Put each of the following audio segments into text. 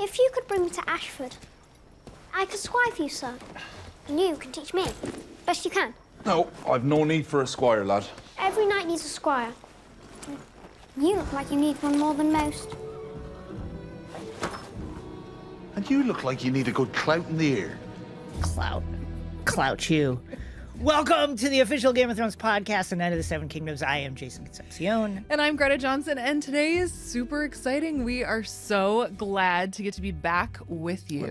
If you could bring me to Ashford, I could squire for you, sir. And you can teach me. Best you can. No, I've no need for a squire, lad. Every knight needs a squire. You look like you need one more than most. And you look like you need a good clout in the ear. Clout you. Welcome to the official Game of Thrones podcast, The Night of the Seven Kingdoms. I am Jason Concepcion. And I'm Greta Johnson, and today is super exciting. We are so glad to get to be back with you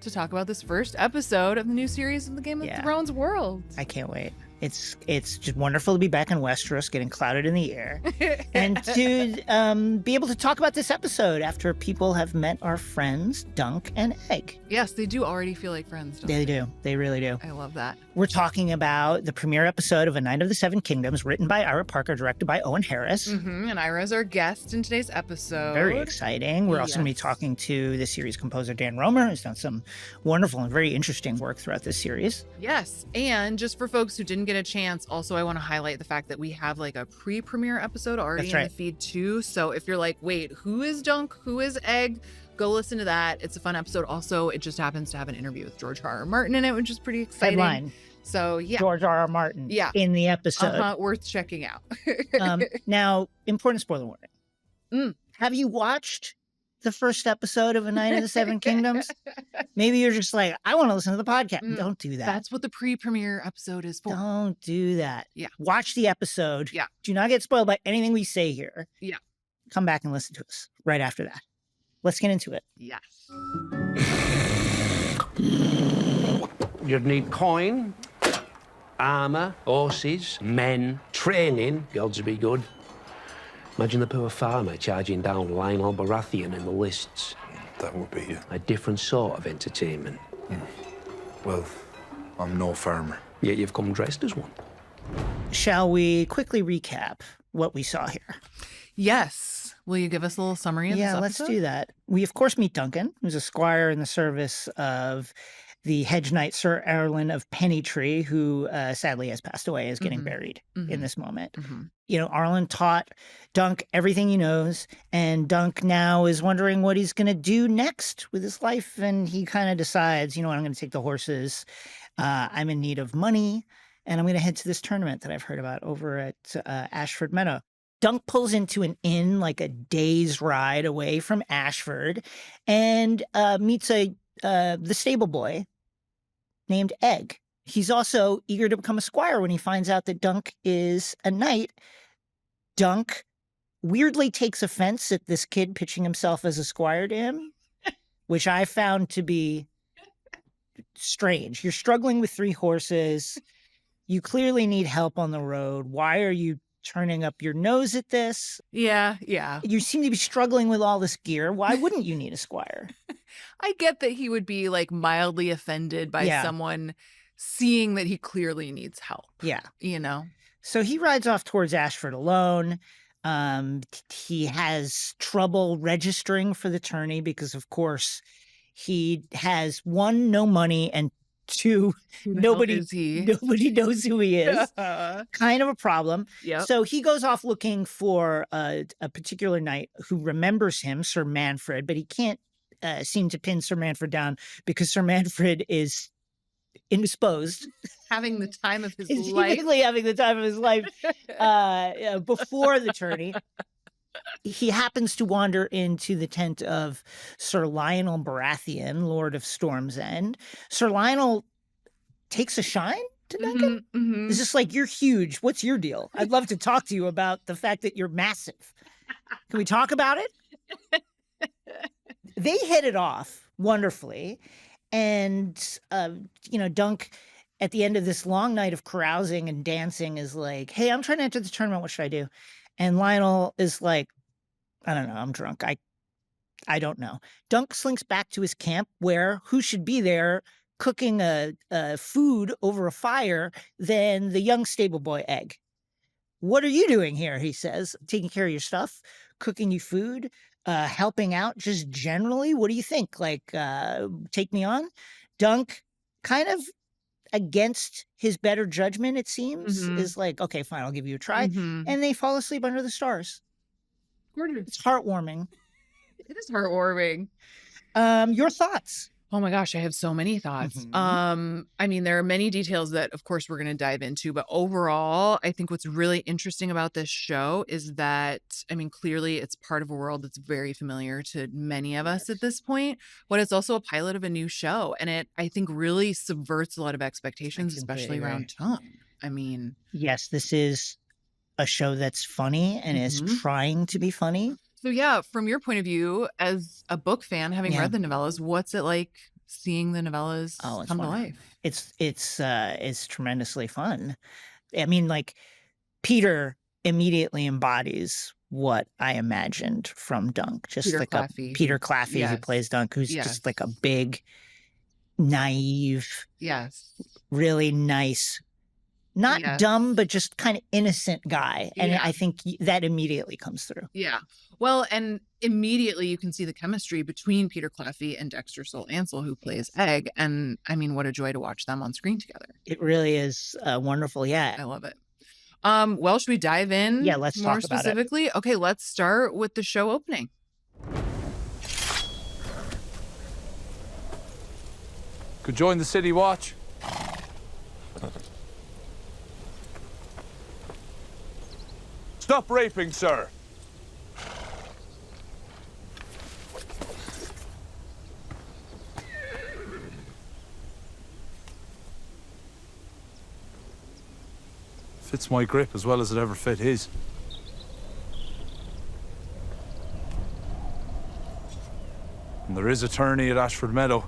to talk about this first episode of the new series of the Game of Thrones world. I can't wait. It's just wonderful to be back in Westeros, getting clouded in the air, and to be able to talk about this episode after people have met our friends, Dunk and Egg. Yes, they do already feel like friends, don't They do. They really do. I love that. We're talking about the premiere episode of A Night of the Seven Kingdoms, written by Ira Parker, directed by Owen Harris. And Ira is our guest in today's episode. Very exciting. We're also going to be talking to the series composer Dan Romer, who's done some wonderful and very interesting work throughout this series. Yes, and just for folks who didn't get a chance, also I want to highlight the fact that we have like a pre-premiere episode already in the feed too. So if you're like, wait, who is Dunk? Who is Egg? Go listen to that. It's a fun episode. Also, it just happens to have an interview with George R. R. Martin in it, which is pretty exciting. Headline. So yeah. George R. R. Martin in the episode. Worth checking out. Now, important spoiler warning. Have you watched the first episode of A Night of the Seven Kingdoms? Maybe you're just like, I want to listen to the podcast. Don't do that. That's what the pre-premiere episode is for. Don't do that. Yeah. Watch the episode. Yeah. Do not get spoiled by anything we say here. Yeah. Come back and listen to us right after that. Let's get into it. Yes. You'd need coin, armour, horses, men, training, gods be good. Imagine the poor farmer charging down Lionel Baratheon in the lists. That would be a different sort of entertainment. Well, I'm no farmer. Yet you've come dressed as one. Shall we quickly recap what we saw here? Yes. Will you give us a little summary of this episode? Let's do that. We, of course, meet Duncan, who's a squire in the service of the hedge knight Sir Erlen of Pennytree, who sadly has passed away, is getting buried in this moment. You know, Arlen taught Dunk everything he knows, and Dunk now is wondering what he's going to do next with his life, and he kind of decides, you know what, I'm going to take the horses. I'm in need of money, and I'm going to head to this tournament that I've heard about over at Ashford Meadow. Dunk pulls into an inn like a day's ride away from Ashford and meets the stable boy named Egg. He's also eager to become a squire when he finds out that Dunk is a knight. Dunk weirdly takes offense at this kid pitching himself as a squire to him, which I found to be strange. You're struggling with 3 horses. You clearly need help on the road. Why are you turning up your nose at this? Yeah. You seem to be struggling with all this gear. Why wouldn't you need a squire? I get that he would be like mildly offended by someone seeing that he clearly needs help. Yeah. You know? So he rides off towards Ashford alone. He has trouble registering for the tourney because, of course, he has 1, no money, and 2, nobody knows who he is. Kind of a problem. Yep. So he goes off looking for a particular knight who remembers him, Sir Manfred, but he can't seem to pin Sir Manfred down because Sir Manfred is indisposed. Having the time of his He's life. basically having the time of his life before the tourney. He happens to wander into the tent of Sir Lionel Baratheon, Lord of Storm's End. Sir Lionel takes a shine to Duncan. It's just like, you're huge. What's your deal? I'd love to talk to you about the fact that you're massive. Can we talk about it? They hit it off wonderfully. And, Dunk, at the end of this long night of carousing and dancing, is like, hey, I'm trying to enter the tournament. What should I do? And Lionel is like, I don't know. I'm drunk. I don't know. Dunk slinks back to his camp where who should be there cooking a food over a fire than the young stable boy Egg. What are you doing here? He says, taking care of your stuff, cooking you food, helping out just generally. What do you think? Like, take me on? Dunk, kind of against his better judgment, it seems, is like, okay, fine, I'll give you a try. And they fall asleep under the stars. Gorgeous. It's heartwarming. It is heartwarming. Your thoughts? Oh my gosh, I have so many thoughts. I mean, there are many details that, of course, we're going to dive into, but overall, I think what's really interesting about this show is that, I mean, clearly it's part of a world that's very familiar to many of us at this point, but it's also a pilot of a new show. And it, I think, really subverts a lot of expectations, especially around tone. I mean, yes, this is a show that's funny and is trying to be funny. So yeah, from your point of view, as a book fan, having read the novellas, what's it like seeing the novellas come to life? It's tremendously fun. I mean, like, Peter immediately embodies what I imagined from Dunk. Just Peter like Claffey. a Peter Claffey who plays Dunk, who's just like a big, naive, really nice, not dumb, but just kind of innocent guy. And I think that immediately comes through. Yeah. Well, and immediately you can see the chemistry between Peter Claffey and Dexter Soul Ansel, who plays Egg. And I mean, what a joy to watch them on screen together. It really is wonderful. Yeah. I love it. Well, should we dive in? Yeah, let's more talk about specifically? it. Okay, let's start with the show opening. Could join the City Watch. Stop raping, sir. Fits my grip as well as it ever fit his. And there is a tourney at Ashford Meadow.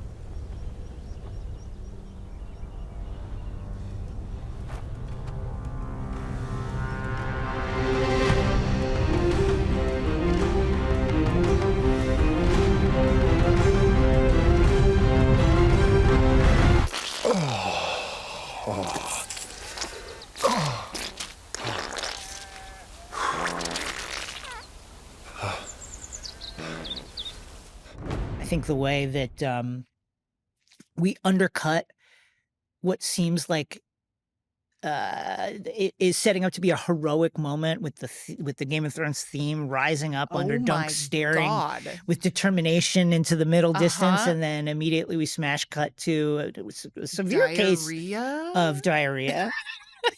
I think the way that we undercut what seems like it is setting up to be a heroic moment with the Game of Thrones theme rising up under Dunk staring with determination into the middle distance, and then immediately we smash cut to a severe case of diarrhea.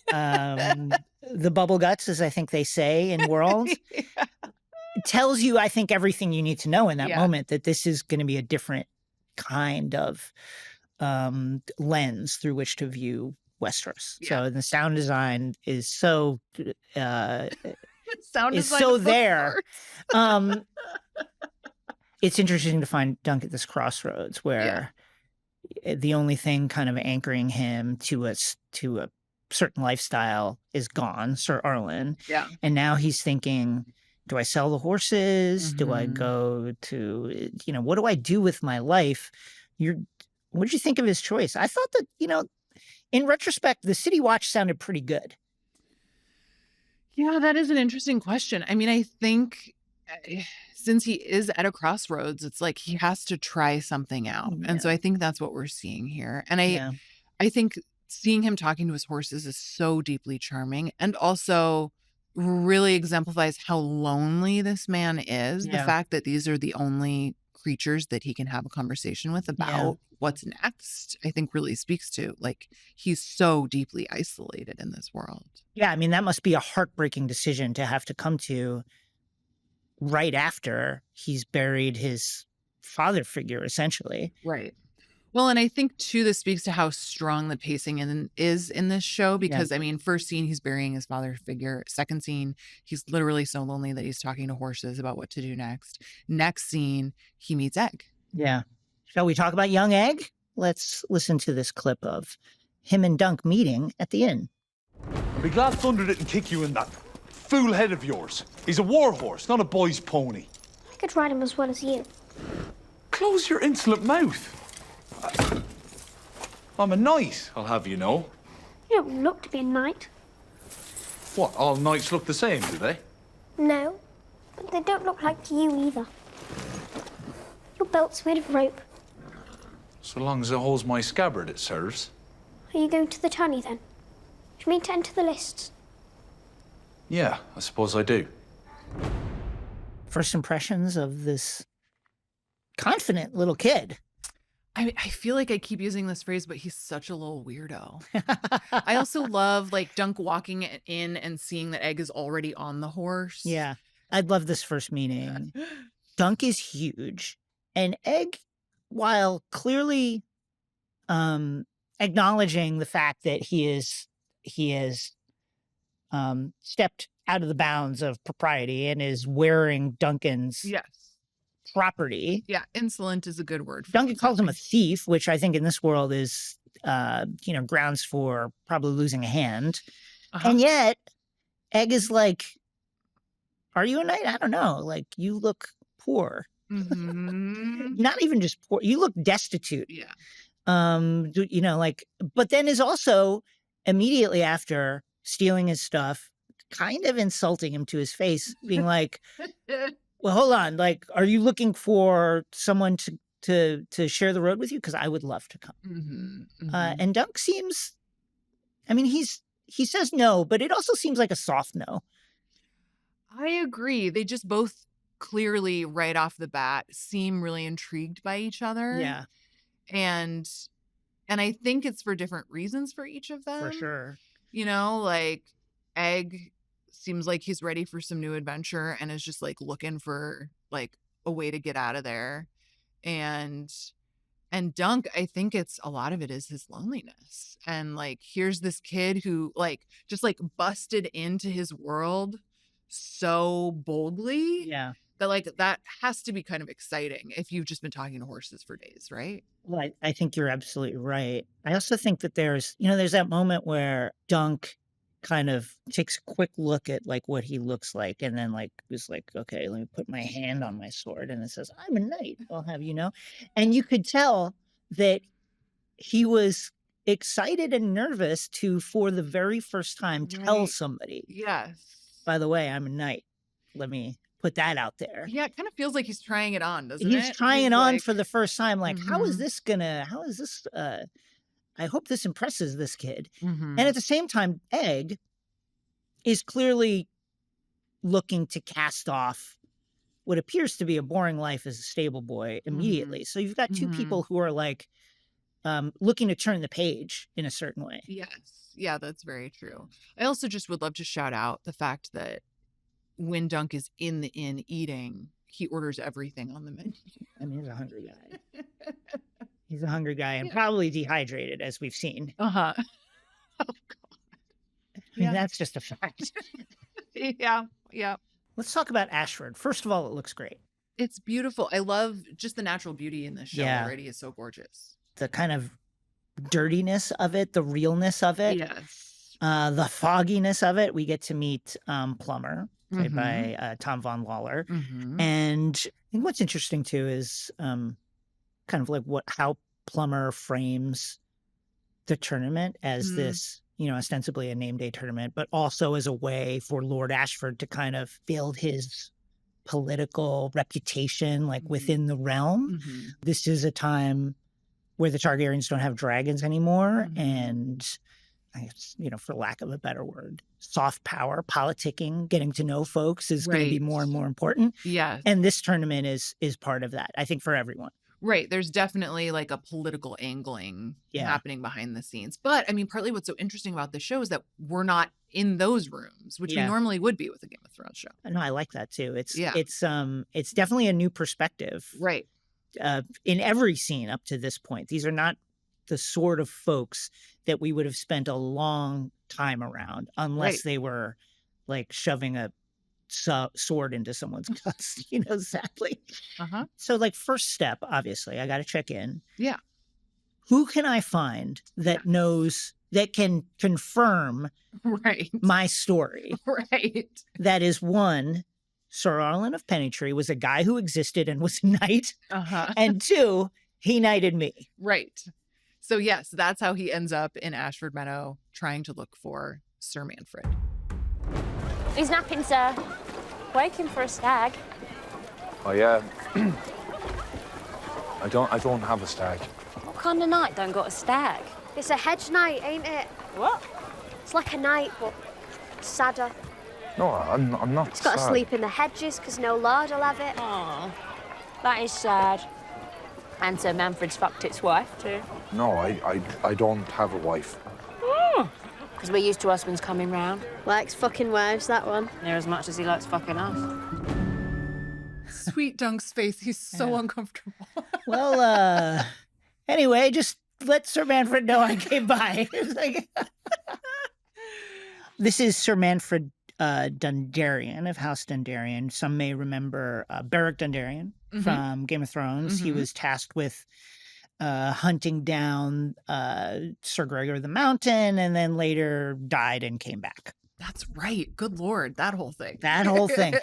The bubble guts, as I think they say in World. Tells you, I think, everything you need to know in that moment, that this is going to be a different kind of lens through which to view Westeros. So the sound design is so there. It's interesting to find Dunk at this crossroads where the only thing kind of anchoring him to a certain lifestyle is gone, Sir Arlen. And now he's thinking, do I sell the horses? Do I go to, what do I do with my life? What did you think of his choice? I thought that, in retrospect, the City Watch sounded pretty good. Yeah, that is an interesting question. I mean, I think since he is at a crossroads, it's like he has to try something out. And so I think that's what we're seeing here. And I think seeing him talking to his horses is so deeply charming, and also really exemplifies how lonely this man is. The fact that these are the only creatures that he can have a conversation with about what's next, I think really speaks to, like, he's so deeply isolated in this world. Yeah, I mean, that must be a heartbreaking decision to have to come to right after he's buried his father figure, essentially. Right. Well, and I think, too, this speaks to how strong the pacing is in this show, because, I mean, first scene, he's burying his father figure. Second scene, he's literally so lonely that he's talking to horses about what to do next. Next scene, he meets Egg. Yeah. Shall we talk about young Egg? Let's listen to this clip of him and Dunk meeting at the inn. I'll be glad Thunder didn't kick you in that fool head of yours. He's a war horse, not a boy's pony. I could ride him as well as you. Close your insolent mouth. I'm a knight, I'll have you know. You don't look to be a knight. What, all knights look the same, do they? No, but they don't look like you either. Your belt's made of rope. So long as it holds my scabbard, it serves. Are you going to the tourney then? Do you mean to enter the lists? Yeah, I suppose I do. First impressions of this confident little kid. I feel like I keep using this phrase, but he's such a little weirdo. I also love like Dunk walking in and seeing that Egg is already on the horse. Yeah. I'd love this first meeting. Dunk is huge. And Egg, while clearly acknowledging the fact that he is stepped out of the bounds of propriety and is wearing Duncan's property. Yeah, insolent is a good word. Duncan calls him a thief, which I think in this world is, grounds for probably losing a hand. And yet, Egg is like, are you a knight? I don't know. Like, you look poor. Not even just poor. You look destitute. Yeah. But then is also immediately after stealing his stuff, kind of insulting him to his face, being like, well, hold on. Like, are you looking for someone to share the road with you? Because I would love to come. And Dunk seems, I mean, he says no, but it also seems like a soft no. I agree. They just both clearly right off the bat seem really intrigued by each other. Yeah. And I think it's for different reasons for each of them. For sure. Like Egg seems like he's ready for some new adventure and is just like looking for like a way to get out of there. And Dunk, I think a lot of it is his loneliness. And like, here's this kid who like just like busted into his world so boldly. Yeah. That has to be kind of exciting if you've just been talking to horses for days, right? Well, I think you're absolutely right. I also think that there's that moment where Dunk kind of takes a quick look at like what he looks like and then like was like, okay, let me put my hand on my sword, and it says, I'm a knight, I'll have you know. And you could tell that he was excited and nervous to, for the very first time, tell somebody, yes, by the way, I'm a knight. Let me put that out there. Yeah, it kind of feels like he's trying it on, doesn't it? He's trying it on for the first time. Like, how is this I hope this impresses this kid. And at the same time, Egg is clearly looking to cast off what appears to be a boring life as a stable boy immediately. So you've got two people who are like looking to turn the page in a certain way. Yes. Yeah, that's very true. I also just would love to shout out the fact that when Dunk is in the inn eating, he orders everything on the menu. I mean, he's a hungry guy. He's a hungry guy and probably dehydrated, as we've seen. Oh, God. I mean, that's just a fact. Yeah. Let's talk about Ashford. First of all, it looks great. It's beautiful. I love just the natural beauty in this show already is so gorgeous. The kind of dirtiness of it, the realness of it. Yes. The fogginess of it. We get to meet Plumber, played by Tom Von Lawler. And I think what's interesting, too, is kind of like how Plumber frames the tournament as this, ostensibly a name day tournament, but also as a way for Lord Ashford to kind of build his political reputation, like within the realm. This is a time where the Targaryens don't have dragons anymore. And I guess, for lack of a better word, soft power, politicking, getting to know folks is going to be more and more important. Yes. And this tournament is part of that, I think, for everyone. Right. There's definitely like a political angling happening behind the scenes. But I mean, partly what's so interesting about this show is that we're not in those rooms, which we normally would be with a Game of Thrones show. No, I like that too. It's definitely a new perspective. Right. In every scene up to this point. These are not the sort of folks that we would have spent a long time around unless they were like shoving a sword into someone's guts, sadly. So like first step, obviously, I got to check in. Yeah. Who can I find that knows, that can confirm my story? Right. That is one, Sir Arlen of Pennytree was a guy who existed and was a knight. And two, he knighted me. Right. So yes, that's how he ends up in Ashford Meadow trying to look for Sir Manfred. He's napping, sir. Waking for a stag. Oh, yeah. I don't have a stag. What kind of knight don't got a stag? It's a hedge knight, ain't it? What? It's like a knight, but sadder. No, I'm not It's got to sad. sleep in the hedges because no lord will have it. Oh, that is sad. And Sir Manfred's fucked its wife, too. No, I don't have a wife. Because we're used to husbands coming round. Likes fucking wives, that one. Near as much as he likes fucking us. Sweet Dunk's face. He's so uncomfortable. Well, anyway, just let Sir Manfred know I came by. It's like... This is Sir Manfred Dondarrion of House Dondarrion. Some may remember Beric Dondarrion from Game of Thrones. He was tasked with hunting down Sir Gregor the Mountain, and then later died and came back. That's right. Good Lord. That whole thing. That whole thing.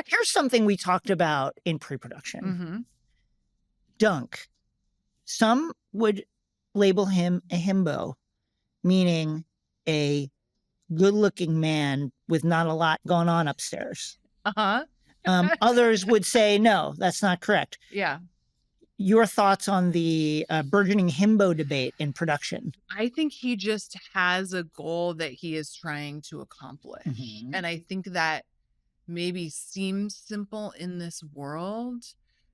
Here's something we talked about in pre-production. Dunk. Some would label him a himbo, meaning a good-looking man with not a lot going on upstairs. Others would say, no, that's not correct. Yeah. Your thoughts on the burgeoning himbo debate in production? I think he just has a goal that he is trying to accomplish. And I think that maybe seems simple in this world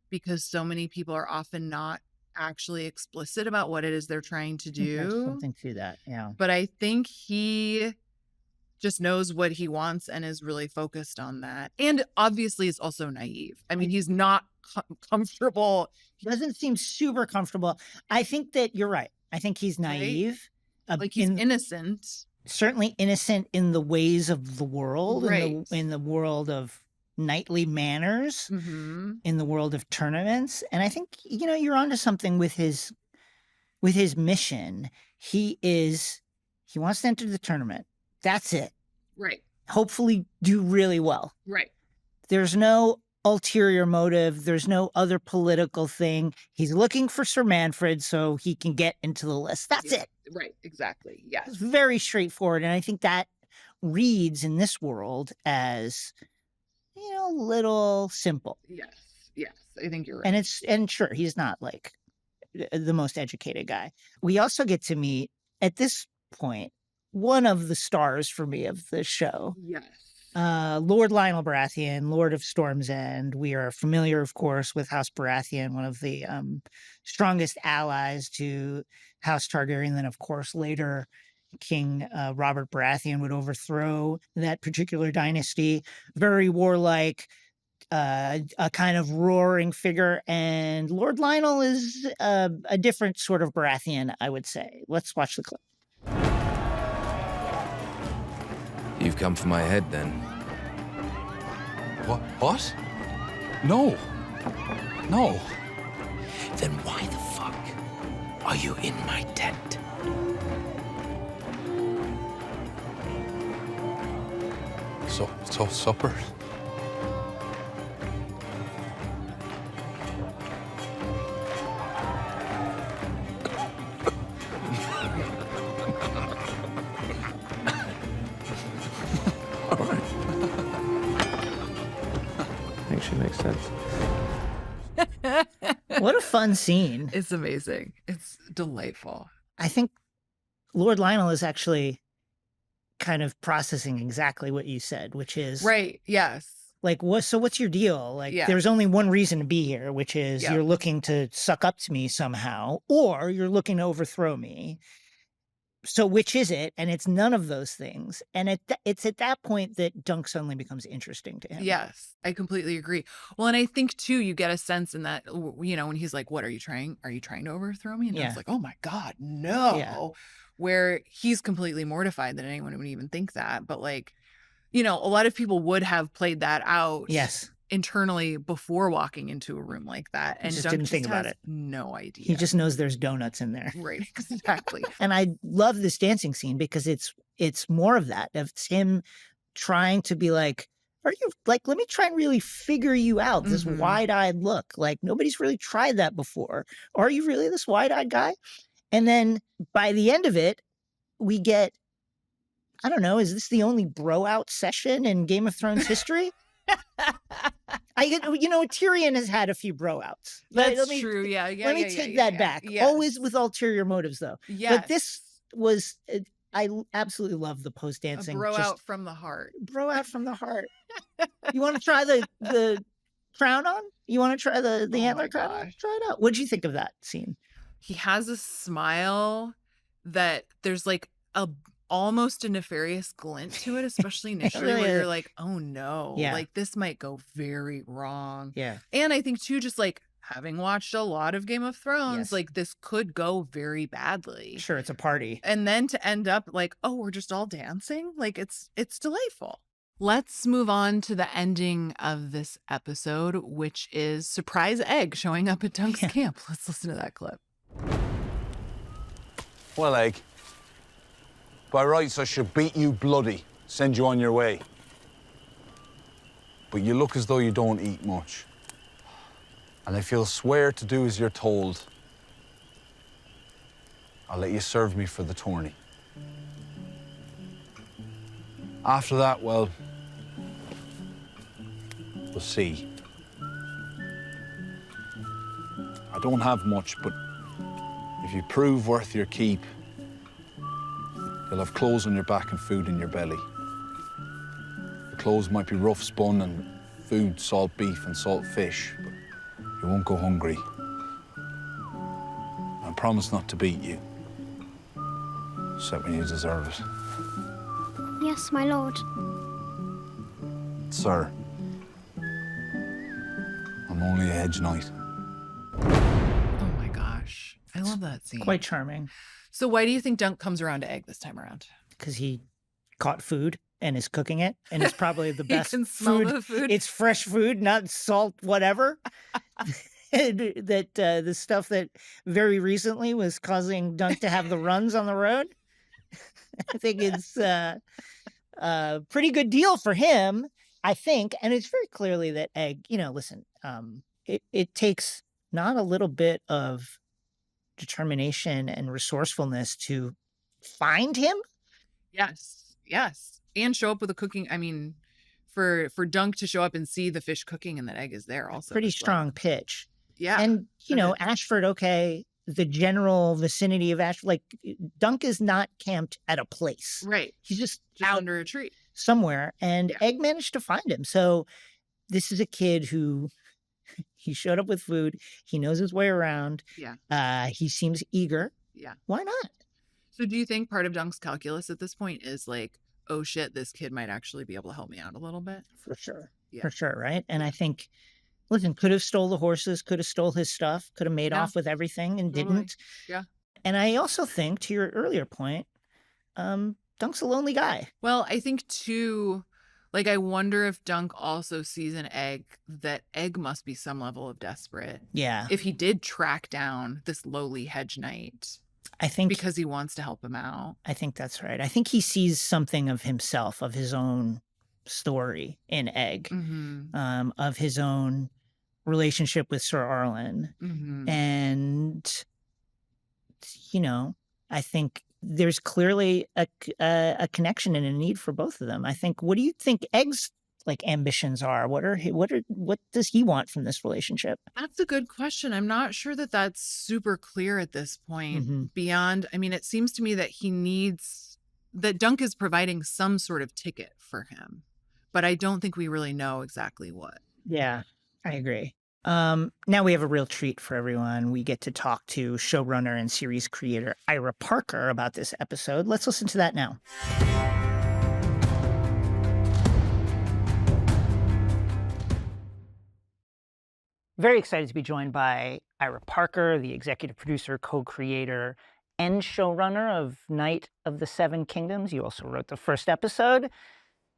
because so many people are often not actually explicit about what it is they're trying to do. There's something to that, yeah. But I think he just knows what he wants and is really focused on that. And obviously is also naive. I mean, he's not comfortable. He doesn't seem super comfortable. I think that you're right. I think he's naive. Right? Like he's innocent. Certainly innocent in the ways of the world, Right. in the world of knightly manners, in the world of tournaments. And I think, you know, you're onto something with his mission. He wants to enter the tournament. That's it. Right. Hopefully do really well. Right. There's no ulterior motive. There's no other political thing. He's looking for Sir Manfred so he can get into the list. That's it. Right. Exactly. Yes. It's very straightforward. And I think that reads in this world as, you know, little simple. Yes. Yes. I think you're right. And sure, he's not like the most educated guy. We also get to meet at this point one of the stars for me of the show. Yes. Lord Lionel Baratheon, Lord of Storm's End. We are familiar, of course, with House Baratheon, one of the strongest allies to House Targaryen. Then, of course, later King Robert Baratheon would overthrow that particular dynasty. Very warlike, a kind of roaring figure. And Lord Lionel is a different sort of Baratheon, I would say. Let's watch the clip. You've come for my head, then? What? No. No. Then why the fuck are you in my tent? So supper? Actually makes sense. What a fun scene. It's amazing. It's delightful. I think Lord Lionel is actually kind of processing exactly what you said, which is Right. Yes. like, what's your deal? Like, Yeah. there's only one reason to be here, which is Yeah. you're looking to suck up to me somehow, or you're looking to overthrow me. So which is it? And it's none of those things. And it's at that point that Dunk suddenly becomes interesting to him. Yes, I completely agree. Well, and I think too, you get a sense in that, you know, when he's like, "What are you trying? Are you trying to overthrow me?" And Yeah. it's like, "Oh my God, no!" Yeah. Where he's completely mortified that anyone would even think that. But like, you know, a lot of people would have played that out. Yes. Internally before walking into a room like that, and just Dunk didn't think about has it. No idea. He just knows there's donuts in there. Right, exactly. And I love this dancing scene because it's more of that, of him trying to be like, are you like, let me try and really figure you out, this Mhm. wide-eyed look. Like nobody's really tried that before. Are you really this wide-eyed guy? And then by the end of it, we get, I don't know, is this the only bro out session in Game of Thrones history? You know, Tyrion has had a few bro outs. That's true. Yeah. Let me take that back. Yes. Always with ulterior motives, though. Yes. But this was, I absolutely love the post dancing. A bro out from the heart. Bro out from the heart. You want to try the crown on? You want to try the Oh antler my cut? gosh. Try it out. What'd you think of that scene? He has a smile that there's like a almost a nefarious glint to it, especially initially really where is. you're like, oh no, Yeah. like this might go very wrong. Yeah. And I think too, just like having watched a lot of Game of Thrones, Yes. like this could go very badly. Sure, it's a party. And then to end up like, oh, we're just all dancing. Like it's delightful. Let's move on to the ending of this episode, which is surprise Egg showing up at Dunk's camp. Let's listen to that clip. Well, Egg, by rights I should beat you bloody, send you on your way. But you look as though you don't eat much. And if you'll swear to do as you're told, I'll let you serve me for the tourney. After that, well, we'll see. I don't have much, but if you prove worth your keep, you'll have clothes on your back and food in your belly. The clothes might be rough spun and food, salt beef and salt fish, but you won't go hungry. I promise not to beat you, except when you deserve it. Yes, my lord. Sir, I'm only a hedge knight. Oh my gosh. I love that scene. Quite charming. So why do you think Dunk comes around to Egg this time around? Because he caught food and is cooking it, and it's probably the best can smell food. the food. It's fresh food, not salt, whatever. that the stuff that very recently was causing Dunk to have the runs on the road. I think it's a pretty good deal for him, I think. And it's very clearly that Egg, listen, it takes not a little bit of determination and resourcefulness to find him. Yes. Yes. And show up with a cooking. I mean, for Dunk to show up and see the fish cooking and that Egg is there also. Pretty is like- strong pitch. Yeah. And, Ashford, okay, the general vicinity of Ashford, like Dunk is not camped at a place. Right. He's just Just out under a tree. somewhere, and Yeah. Egg managed to find him. So this is a kid who he showed up with food. He knows his way around. Yeah. He seems eager. Yeah. Why not? So do you think part of Dunk's calculus at this point is like, oh shit, this kid might actually be able to help me out a little bit? For sure. Yeah. For sure, right? And I think, listen, could have stole the horses, could have stole his stuff, could have made Yeah. off with everything and Totally. didn't. Yeah. And I also think, to your earlier point, Dunk's a lonely guy. Well, I think too, like, I wonder if Dunk also sees in Egg that Egg must be some level of desperate. Yeah. If he did track down this lowly hedge knight I think because he wants to help him out. I think that's right. I think he sees something of himself, of his own story in Egg, Mm-hmm. of his own relationship with Sir Arlen. Mm-hmm. And, I think there's clearly a connection and a need for both of them. I think, what do you think Egg's ambitions are? What does he want from this relationship? That's a good question. I'm not sure that that's super clear at this point. Mhm. Beyond, I mean, it seems to me that that Dunk is providing some sort of ticket for him, but I don't think we really know exactly what. Yeah, I agree. Now we have a real treat for everyone. We get to talk to showrunner and series creator Ira Parker about this episode. Let's listen to that now. Very excited to be joined by Ira Parker, the executive producer, co-creator, and showrunner of Night of the Seven Kingdoms. You also wrote the first episode.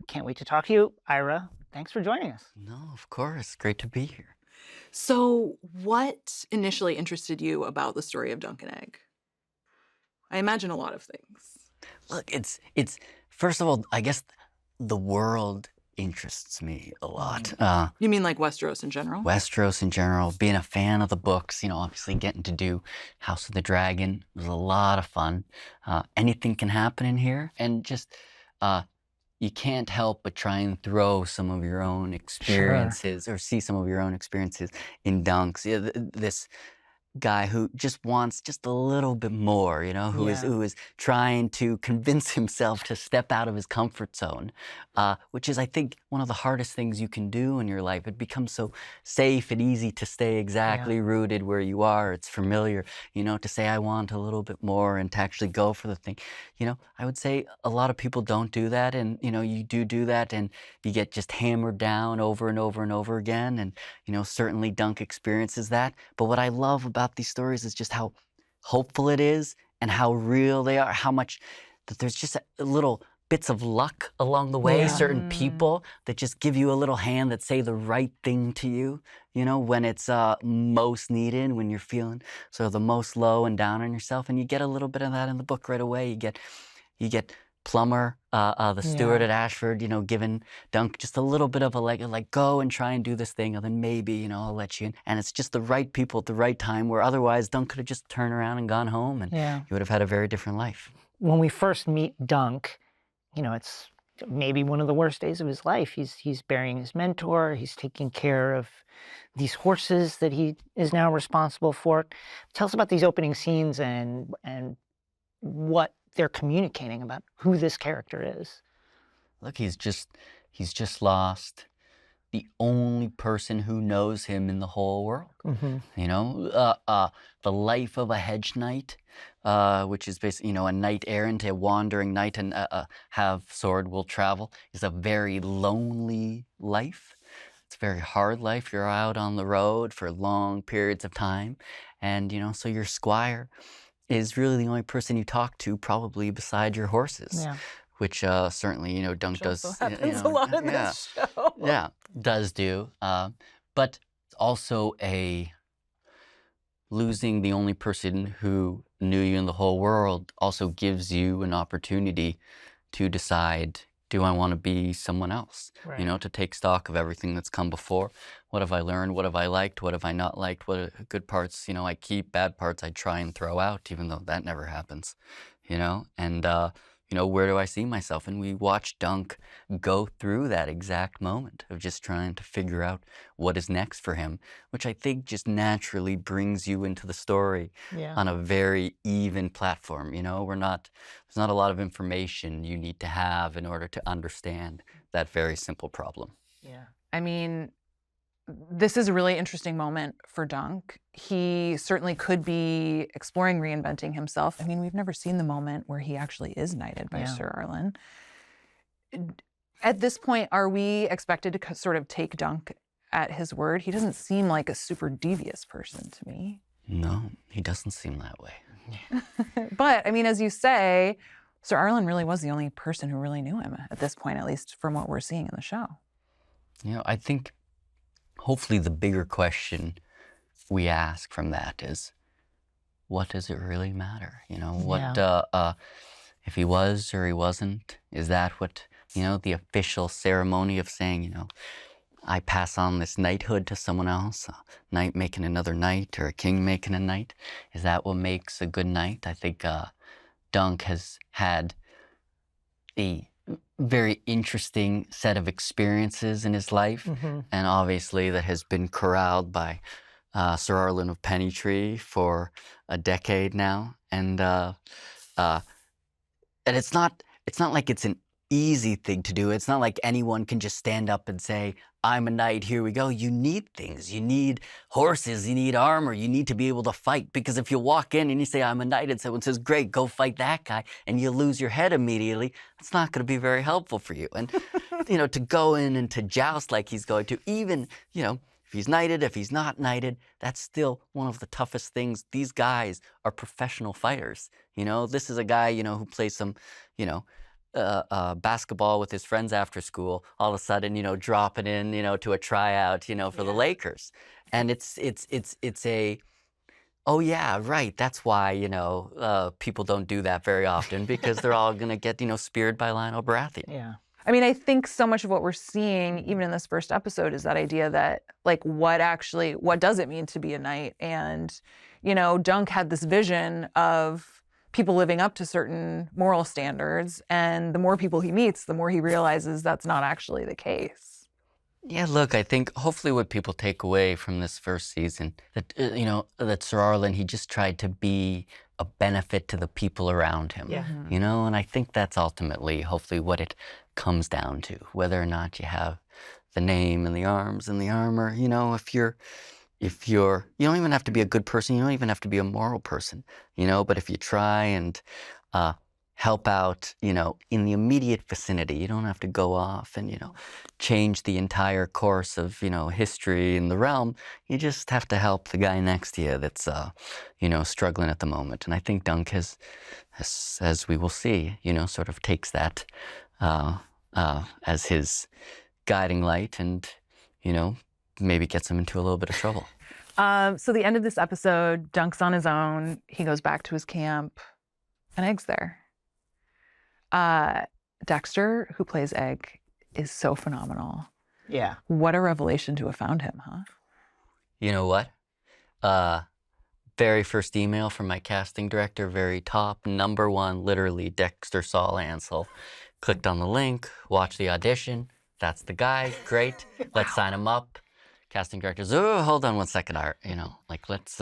Can't wait to talk to you. Ira, thanks for joining us. No, of course. Great to be here. So, what initially interested you about the story of Dunk and Egg? I imagine a lot of things. Look, it's first of all, I guess the world interests me a lot. You mean like Westeros in general? Westeros in general, being a fan of the books, obviously getting to do House of the Dragon was a lot of fun. Anything can happen in here, and just you can't help but try and throw some of your own experiences or see some of your own experiences in Dunks. Yeah, this guy who just wants just a little bit more, you know, who is trying to convince himself to step out of his comfort zone, which is, I think, one of the hardest things you can do in your life. It becomes so safe and easy to stay exactly rooted where you are. It's familiar, you know, to say I want a little bit more and to actually go for the thing. You know, I would say a lot of people don't do that, and, you know, you do that and you get just hammered down over and over and over again, and, you know, certainly Dunk experiences that. But what I love about these stories is just how hopeful it is and how real they are, how much that there's just a little bits of luck along the way, certain people that just give you a little hand, that say the right thing to you, you know, when it's most needed, when you're feeling sort of the most low and down on yourself. And you get a little bit of that in the book right away. You get Plumber, the steward at Ashford, you know, giving Dunk just a little bit of a like, go and try and do this thing, and then maybe, you know, I'll let you in. And it's just the right people at the right time, where otherwise Dunk could have just turned around and gone home, and you would have had a very different life. When we first meet Dunk, you know, it's maybe one of the worst days of his life. He's burying his mentor. He's taking care of these horses that he is now responsible for. Tell us about these opening scenes and what they're communicating about who this character is. Look, he's just lost the only person who knows him in the whole world. You know, the life of a hedge knight, which is basically, you know, a knight errant, a wandering knight, and have sword will travel, is a very lonely life. It's a very hard life. You're out on the road for long periods of time, and, you know, so your squire is really the only person you talk to, probably, beside your horses. Which certainly, you know, Dunk does. Happens a lot in this show. Does do. But also losing the only person who knew you in the whole world also gives you an opportunity to decide, do I want to be someone else? You know, to take stock of everything that's come before. What have I learned? What have I liked? What have I not liked? What are good parts, you know, I keep, bad parts I try and throw out, even though that never happens, you know? And, you know, where do I see myself? And we watch Dunk go through that exact moment of just trying to figure out what is next for him, which I think just naturally brings you into the story on a very even platform. You know, there's not a lot of information you need to have in order to understand that very simple problem. I mean, this is a really interesting moment for Dunk. He certainly could be exploring reinventing himself. I mean, we've never seen the moment where he actually is knighted by Sir Arlen. At this point, are we expected to sort of take Dunk at his word? He doesn't seem like a super devious person to me. No, he doesn't seem that way. But, I mean, as you say, Sir Arlen really was the only person who really knew him at this point, at least from what we're seeing in the show. You know, I think hopefully the bigger question we ask from that is, what does it really matter? You know, what, if he was or he wasn't, is that what, you know, the official ceremony of saying, you know, I pass on this knighthood to someone else, a knight making another knight or a king making a knight, is that what makes a good knight? I think Dunk has had a very interesting set of experiences in his life, and obviously that has been corralled by Sir Arlen of Pennytree for a decade now, and it's not like it's an easy thing to do. It's not like anyone can just stand up and say, I'm a knight, here we go. You need things. You need horses, you need armor, you need to be able to fight. Because if you walk in and you say, I'm a knight, and someone says, great, go fight that guy, and you lose your head immediately, it's not going to be very helpful for you. And, you know, to go in and to joust like he's going to, even, you know, if he's knighted, if he's not knighted, that's still one of the toughest things. These guys are professional fighters. You know, this is a guy, you know, who plays some, you know, basketball with his friends after school, all of a sudden, you know, dropping in, you know, to a tryout, you know, for the Lakers. And it's a, oh yeah, right, that's why, you know, people don't do that very often, because they're all going to get, you know, speared by Lionel Baratheon. I mean, I think so much of what we're seeing, even in this first episode, is that idea that, like, what does it mean to be a knight? And, you know, Dunk had this vision of people living up to certain moral standards, and the more people he meets, the more he realizes that's not actually the case. Yeah, look, I think hopefully what people take away from this first season, that, that Sir Arlen, he just tried to be a benefit to the people around him. Yeah. And I think that's ultimately, hopefully, what it comes down to, whether or not you have the name and the arms and the armor. If you're, you don't even have to be a good person, you don't even have to be a moral person, but if you try and help out, in the immediate vicinity. You don't have to go off and, change the entire course of, history in the realm. You just have to help the guy next to you that's, struggling at the moment. And I think Dunk has, as we will see, sort of takes that as his guiding light and, maybe gets him into a little bit of trouble. So the end of this episode, Dunk's on his own. He goes back to his camp, and Egg's there. Dexter, who plays Egg, is so phenomenal. Yeah. What a revelation to have found him, huh? You know what? Very first email from my casting director, very top, #1, literally, Dexter Saul Ansel. Clicked on the link, watched the audition. That's the guy, great. Let's sign him up. Casting directors, oh, hold on one second, let's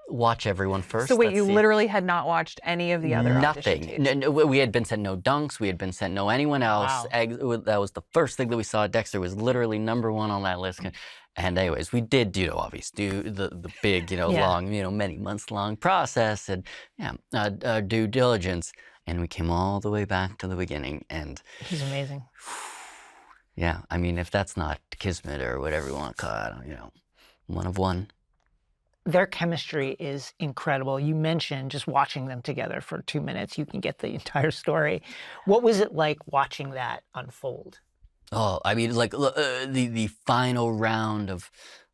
watch everyone first. So wait, you literally had not watched any of the other Nothing. No, we had been sent no Dunks. We had been sent no anyone else. Wow. Egg, that was the first thing that we saw. Dexter was literally #1 on that list. And anyways, we did, obviously do the big, long, many months long process and due diligence. And we came all the way back to the beginning. And he's amazing. Yeah, I mean, if that's not kismet or whatever you want to call it, one of one. Their chemistry is incredible. You mentioned just watching them together for 2 minutes, you can get the entire story. What was it like watching that unfold? Oh, I mean, the final round of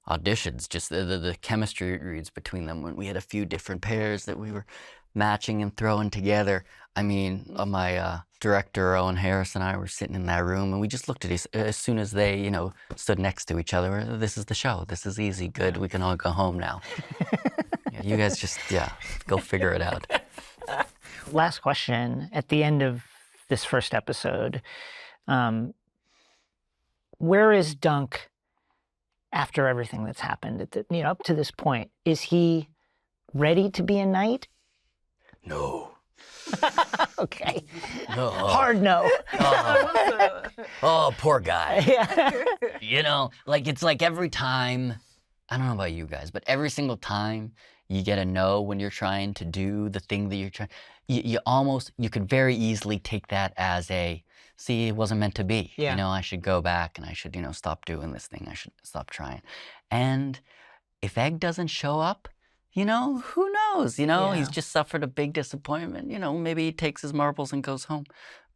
auditions, just the chemistry reads between them when we had a few different pairs that we were matching and throwing together. I mean, my director, Owen Harris, and I were sitting in that room, and we just looked at each as soon as they, stood next to each other. This is the show. This is easy. Good. We can all go home now. You guys just, go figure it out. Last question. At the end of this first episode, where is Dunk after everything that's happened up to this point? Is he ready to be a knight? No. Okay. No. Hard no. Oh, poor guy. Yeah. It's like every time, I don't know about you guys, but every single time you get a no when you're trying to do the thing that you're trying, you could very easily take that as see, it wasn't meant to be. Yeah. I should go back and I should, stop doing this thing. I should stop trying. And if Egg doesn't show up, who knows? He's just suffered a big disappointment. Maybe he takes his marbles and goes home.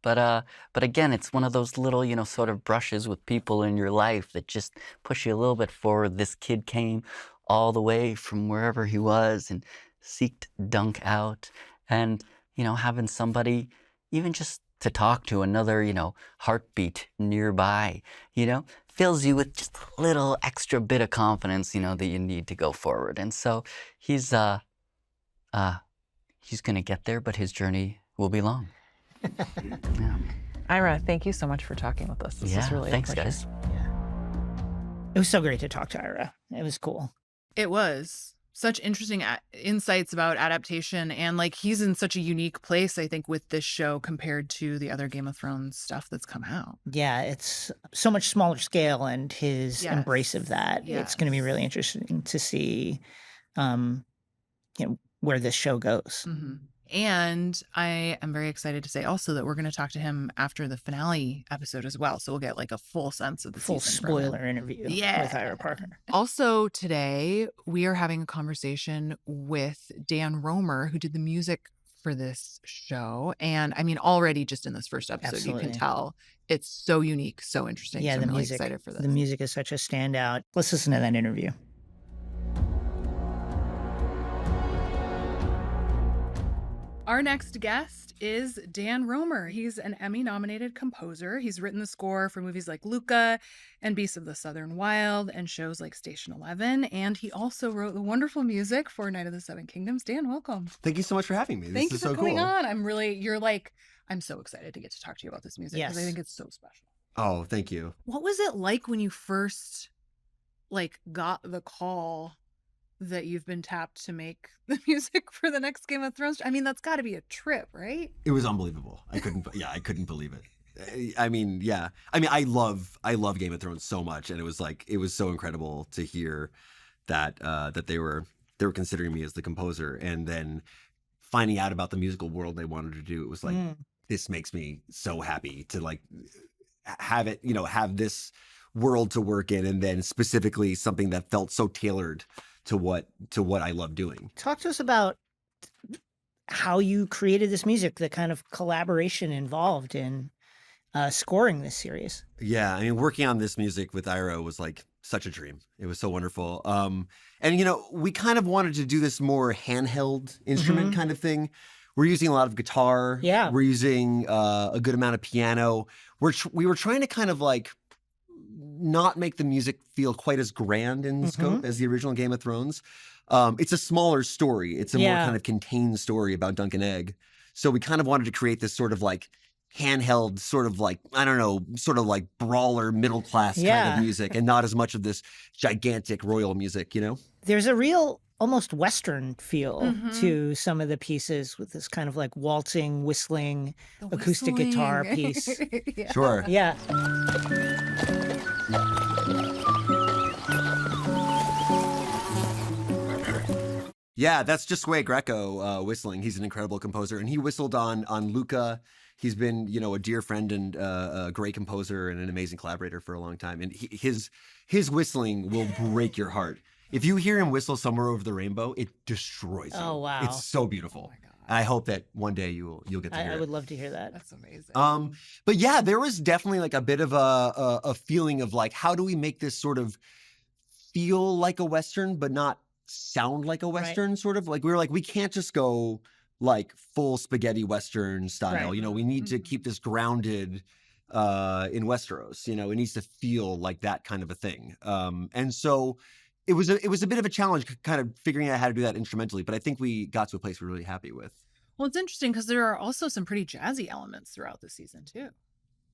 But again, it's one of those little, sort of brushes with people in your life that just push you a little bit forward. This kid came all the way from wherever he was and seeked Dunk out. And, having somebody even just to talk to, another, heartbeat nearby, fills you with just a little extra bit of confidence, that you need to go forward. And so he's going to get there, but his journey will be long. Yeah. Ira, thank you so much for talking with us. This is really thanks, a pleasure. guys. It was so great to talk to Ira. It was cool. It was. Such interesting insights about adaptation. And he's in such a unique place, I think, with this show compared to the other Game of Thrones stuff that's come out. Yeah, it's so much smaller scale, and his embrace of that. Yes. It's going to be really interesting to see, where this show goes. Mm-hmm. And I am very excited to say also that we're going to talk to him after the finale episode as well. So we'll get a full sense of the full season from him. spoiler interview with Ira Parker. Also today, we are having a conversation with Dan Romer, who did the music for this show. And I mean, already just in this first episode, you can tell it's so unique, so interesting. Yeah, so the I'm really music, excited for this. The music is such a standout. Let's listen to that interview. Our next guest is Dan Romer. He's an Emmy-nominated composer. He's written the score for movies like Luca and Beasts of the Southern Wild and shows like Station 11. And he also wrote the wonderful music for Night of the Seven Kingdoms. Dan, welcome. Thank you so much for having me. Thank you for coming on. I'm so excited to get to talk to you about this music because I think it's so special. Oh, thank you. What was it like when you first like got the call that you've been tapped to make the music for the next Game of Thrones? I mean, that's got to be a trip, right? It was unbelievable. I couldn't believe it. I mean, yeah. I mean, I love Game of Thrones so much, and it was so incredible to hear that that they were considering me as the composer, and then finding out about the musical world they wanted to do. It was like, this makes me so happy to like have it, have this world to work in, and then specifically something that felt so tailored to what I love doing. Talk to us about how you created this music, the kind of collaboration involved in scoring this series. Yeah, I mean, working on this music with Ira was like such a dream. It was so wonderful. And we kind of wanted to do this more handheld instrument kind of thing. We're using a lot of guitar. Yeah. We're using a good amount of piano. We were trying to kind of like not make the music feel quite as grand in scope as the original Game of Thrones. It's a smaller story. It's a more kind of contained story about Dunk and Egg. So we kind of wanted to create this sort of like handheld, sort of like, I don't know, sort of like brawler middle class kind of music, and not as much of this gigantic royal music, There's a real almost Western feel to some of the pieces, with this kind of like waltzing, whistling, acoustic guitar piece. Sure. Yeah. Yeah, that's just Greco whistling. He's an incredible composer, and he whistled on Luca. He's been, a dear friend and a great composer and an amazing collaborator for a long time. And his whistling will break your heart. If you hear him whistle Somewhere Over the Rainbow, it destroys you. Oh, wow. It's so beautiful. Oh my God. I hope that one day you'll get to hear it. I would love to hear that. That's amazing. But yeah, there was definitely like a bit of a feeling of like, how do we make this sort of feel like a Western, but not sound like a Western, sort of? Like, we were like, we can't just go like full spaghetti Western style. Right. We need to keep this grounded in Westeros. It needs to feel like that kind of a thing. And so it was a bit of a challenge kind of figuring out how to do that instrumentally, but I think we got to a place we're really happy with. Well, it's interesting because there are also some pretty jazzy elements throughout the season too.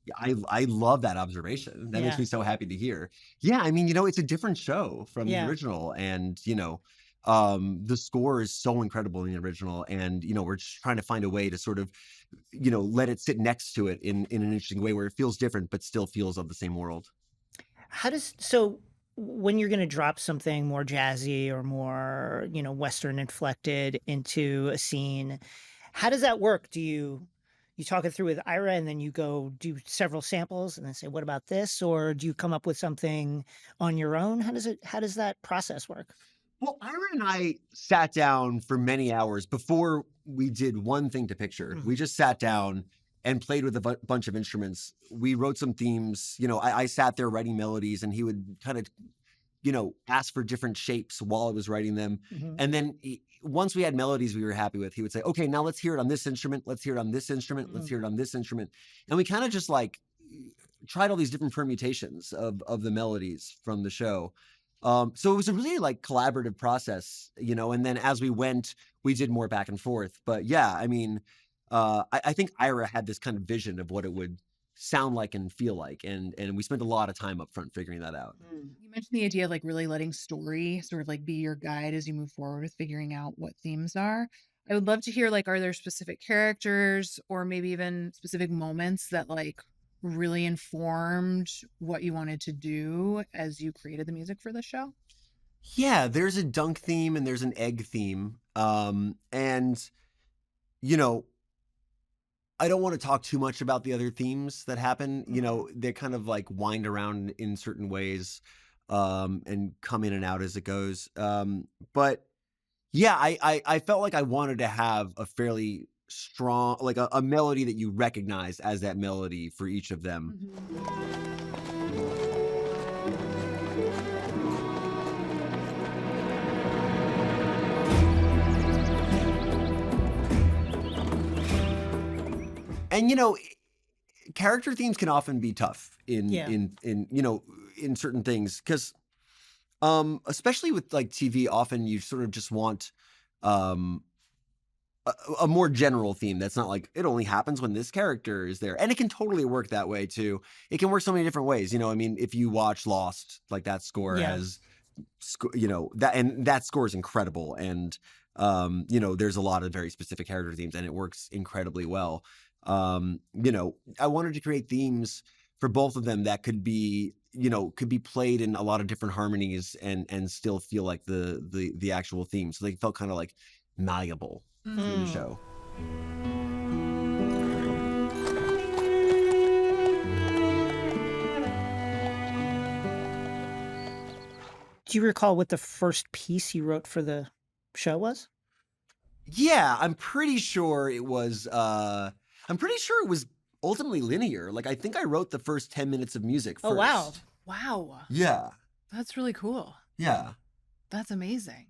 Yeah, I love that observation. That makes me so happy to hear. Yeah, I mean, it's a different show from the original, and the score is so incredible in the original, and we're just trying to find a way to sort of let it sit next to it in an interesting way where it feels different but still feels of the same world. So when you're going to drop something more jazzy or more Western inflected into a scene, how does that work? Do you talk it through with Ira and then you go do several samples and then say, what about this? Or do you come up with something on your own? How does that process work? Well, Ira and I sat down for many hours before we did one thing to picture. We just sat down and played with a bunch of instruments. We wrote some themes. I sat there writing melodies, and he would kind of, ask for different shapes while I was writing them. And then once we had melodies we were happy with, he would say, okay, now let's hear it on this instrument. Let's hear it on this instrument. Let's hear it on this instrument. And we kind of just like tried all these different permutations of the melodies from the show. So it was a really like collaborative process, and then as we went, we did more back and forth. But yeah, I mean, I think Ira had this kind of vision of what it would sound like and feel like, and we spent a lot of time up front figuring that out. You mentioned the idea of like really letting story sort of like be your guide as you move forward with figuring out what themes are. I would love to hear, like, are there specific characters or maybe even specific moments that like really informed what you wanted to do as you created the music for the show? Yeah, there's a Dunk theme and there's an Egg theme. And I don't want to talk too much about the other themes that happen. They kind of like wind around in certain ways and come in and out as it goes. But yeah, I felt like I wanted to have a fairly strong, like a melody that you recognize as that melody for each of them. And character themes can often be tough in certain things, because especially with like TV, often you sort of just want a more general theme that's not like it only happens when this character is there, and it can totally work that way too. It can work so many different ways. I mean, if you watch Lost, like that score has, that score is incredible, and there's a lot of very specific character themes, and it works incredibly well. I wanted to create themes for both of them that could be played in a lot of different harmonies and still feel like the actual theme. So they felt kind of like malleable through the show. Do you recall what the first piece you wrote for the show was? Yeah, I'm pretty sure it was ultimately linear. Like, I think I wrote the first 10 minutes of music first. Oh, wow. Wow. Yeah. That's really cool. Yeah. That's amazing.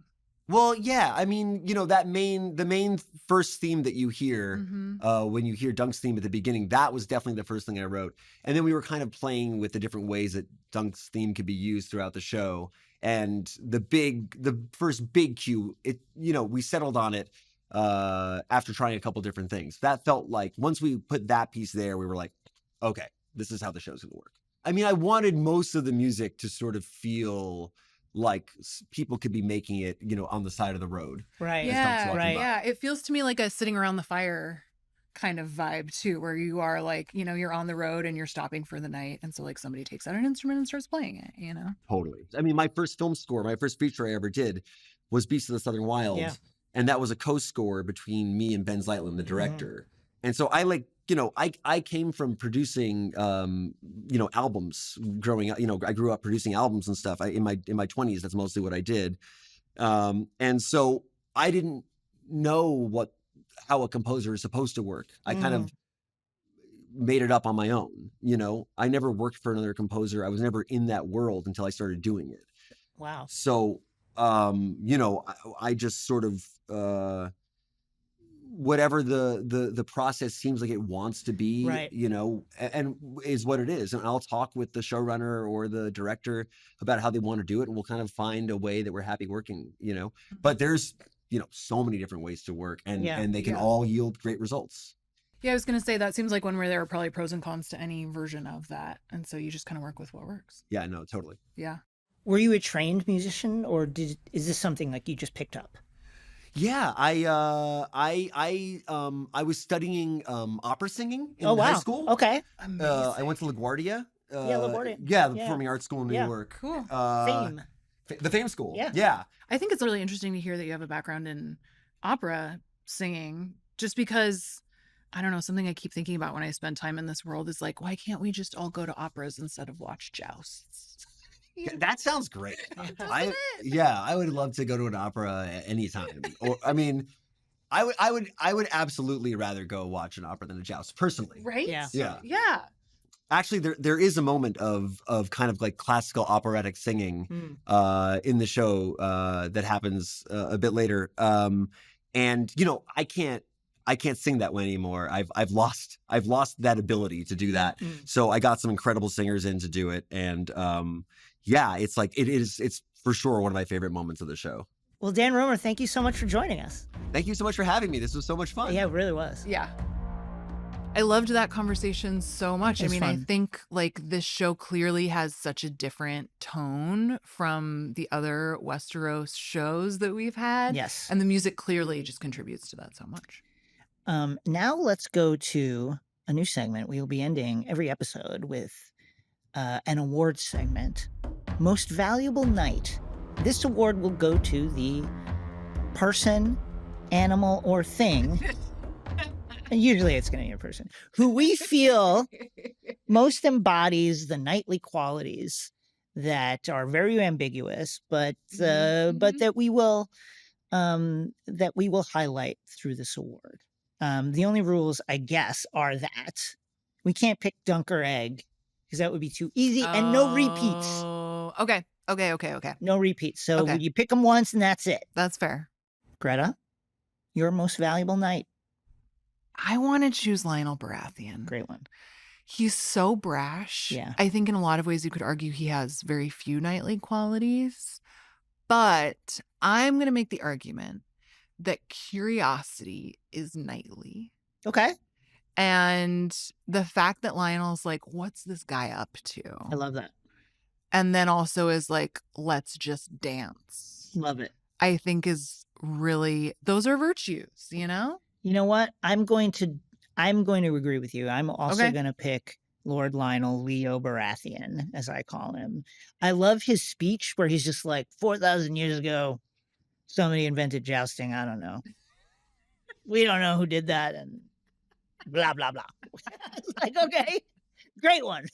Well, yeah. I mean, the main first theme that you hear when you hear Dunk's theme at the beginning, that was definitely the first thing I wrote. And then we were kind of playing with the different ways that Dunk's theme could be used throughout the show. And the first big cue, we settled on it after trying a couple different things. That felt like once we put that piece there, we were like, okay, this is how the show's gonna work. I mean, I wanted most of the music to sort of feel like people could be making it, on the side of the road. Right. Yeah. Right. Yeah. It feels to me like a sitting around the fire kind of vibe too, where you are like, you're on the road and you're stopping for the night. And so like somebody takes out an instrument and starts playing it, Totally. I mean, my first film score, my first feature I ever did was Beasts of the Southern Wild. Yeah. And that was a co-score between me and Ben Zeitlin, the director. And so I came from producing, albums growing up. I grew up producing albums and stuff. In my 20s, that's mostly what I did. And so I didn't know how a composer is supposed to work. I kind of made it up on my own. I never worked for another composer. I was never in that world until I started doing it. Wow. So, I just sort of, whatever the process seems like it wants to be, right. And is what it is. And I'll talk with the showrunner or the director about how they want to do it. And we'll kind of find a way that we're happy working, but there's, so many different ways to work and they can all yield great results. Yeah, I was going to say that seems like one where there are probably pros and cons to any version of that. And so you just kind of work with what works. Yeah, no, totally. Yeah. Were you a trained musician or is this something like you just picked up? Yeah, I was studying opera singing in high school. Okay. I went to LaGuardia. LaGuardia. Yeah, the Performing Arts School in New York. Cool. Fame. The Fame School. Yeah. I think it's really interesting to hear that you have a background in opera singing, just because, I don't know, something I keep thinking about when I spend time in this world is like, why can't we just all go to operas instead of watch jousts? That sounds great. I would love to go to an opera at any time. Or I mean, I would absolutely rather go watch an opera than a joust, personally. Right? Yeah. Actually, there is a moment of kind of like classical operatic singing in the show that happens a bit later. And I can't sing that way anymore. I've lost that ability to do that. So I got some incredible singers in to do it, and it's for sure one of my favorite moments of the show. Well, Dan Romer, thank you so much for joining us. Thank you so much for having me. This was so much fun. Yeah, it really was. Yeah. I loved that conversation so much. I mean, fun. I think like this show clearly has such a different tone from the other Westeros shows that we've had. Yes. And the music clearly just contributes to that so much. Now let's go to a new segment. We will be ending every episode with an award segment. Most Valuable Night. This award will go to the person, animal, or thing. Usually it's going to be a person who we feel most embodies the knightly qualities that are very ambiguous, but that we will highlight through this award. The only rules, I guess, are that we can't pick Dunk or Egg because that would be too easy, and no repeats. Okay. No repeats. So you pick them once and that's it. That's fair. Greta, your most valuable night. I want to choose Lionel Baratheon. Great one. He's so brash. Yeah. I think in a lot of ways you could argue he has very few knightly qualities. But I'm going to make the argument that curiosity is knightly. Okay. And the fact that Lionel's like, what's this guy up to? I love that. And then also is like, let's just dance. Love it. I think is really, those are virtues, you know? You know what? I'm going to agree with you. I'm also going to pick Lord Lionel Leo Baratheon, as I call him. I love his speech where he's just like, 4,000 years ago, somebody invented jousting. I don't know. We don't know who did that. And blah, blah, blah. It's like, okay, great one.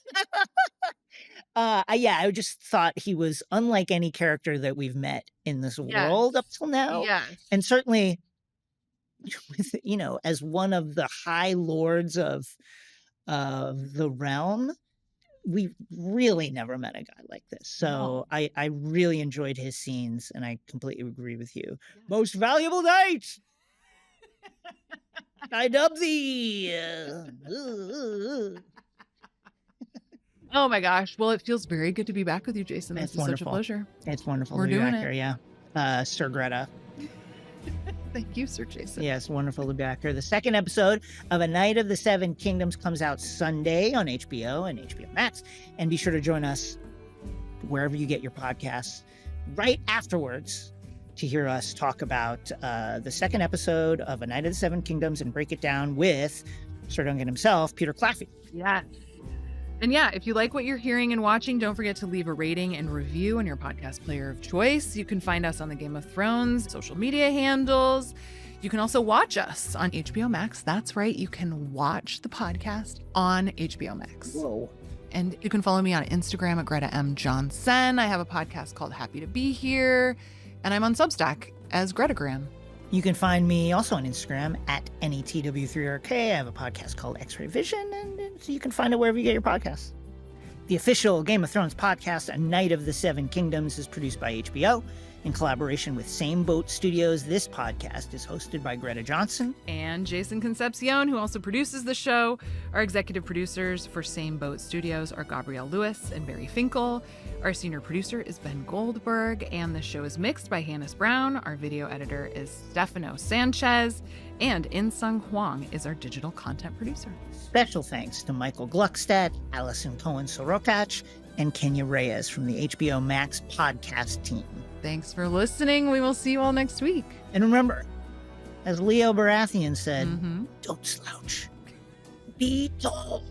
I just thought he was unlike any character that we've met in this world up till now. Yeah. And certainly, as one of the high lords of the realm, we've really never met a guy like this. So I really enjoyed his scenes, and I completely agree with you. Yeah. Most valuable knight! I dub thee! Oh my gosh. Well, it feels very good to be back with you, Jason. This is such a pleasure. It's wonderful We're to be doing back it. here, yeah. Sir Greta. Thank you, Sir Jason. Yes, wonderful to be back here. The second episode of A Night of the Seven Kingdoms comes out Sunday on HBO and HBO Max. And be sure to join us wherever you get your podcasts right afterwards to hear us talk about the second episode of A Night of the Seven Kingdoms and break it down with Ser Duncan himself, Peter Claffey. Yeah. And yeah, if you like what you're hearing and watching, don't forget to leave a rating and review on your podcast player of choice. You can find us on the Game of Thrones social media handles. You can also watch us on HBO Max. That's right. You can watch the podcast on HBO Max. Whoa. And you can follow me on Instagram at Greta M. Johnson. I have a podcast called Happy to Be Here. And I'm on Substack as Gretagram. You can find me also on Instagram at NETW3RK. I have a podcast called X-Ray Vision, and so you can find it wherever you get your podcasts. The official Game of Thrones podcast, A Night of the Seven Kingdoms, is produced by HBO in collaboration with Same Boat Studios. This podcast is hosted by Greta Johnson and Jason Concepcion, who also produces the show. Our executive producers for Same Boat Studios are Gabrielle Lewis and Barry Finkel. Our senior producer is Ben Goldberg, and the show is mixed by Hannes Brown. Our video editor is Stefano Sanchez, and In-Sung Huang is our digital content producer. Special thanks to Michael Gluckstadt, Allison Cohen-Sorokach, and Kenya Reyes from the HBO Max podcast team. Thanks for listening. We will see you all next week. And remember, as Leo Baratheon said, don't slouch. Be tall.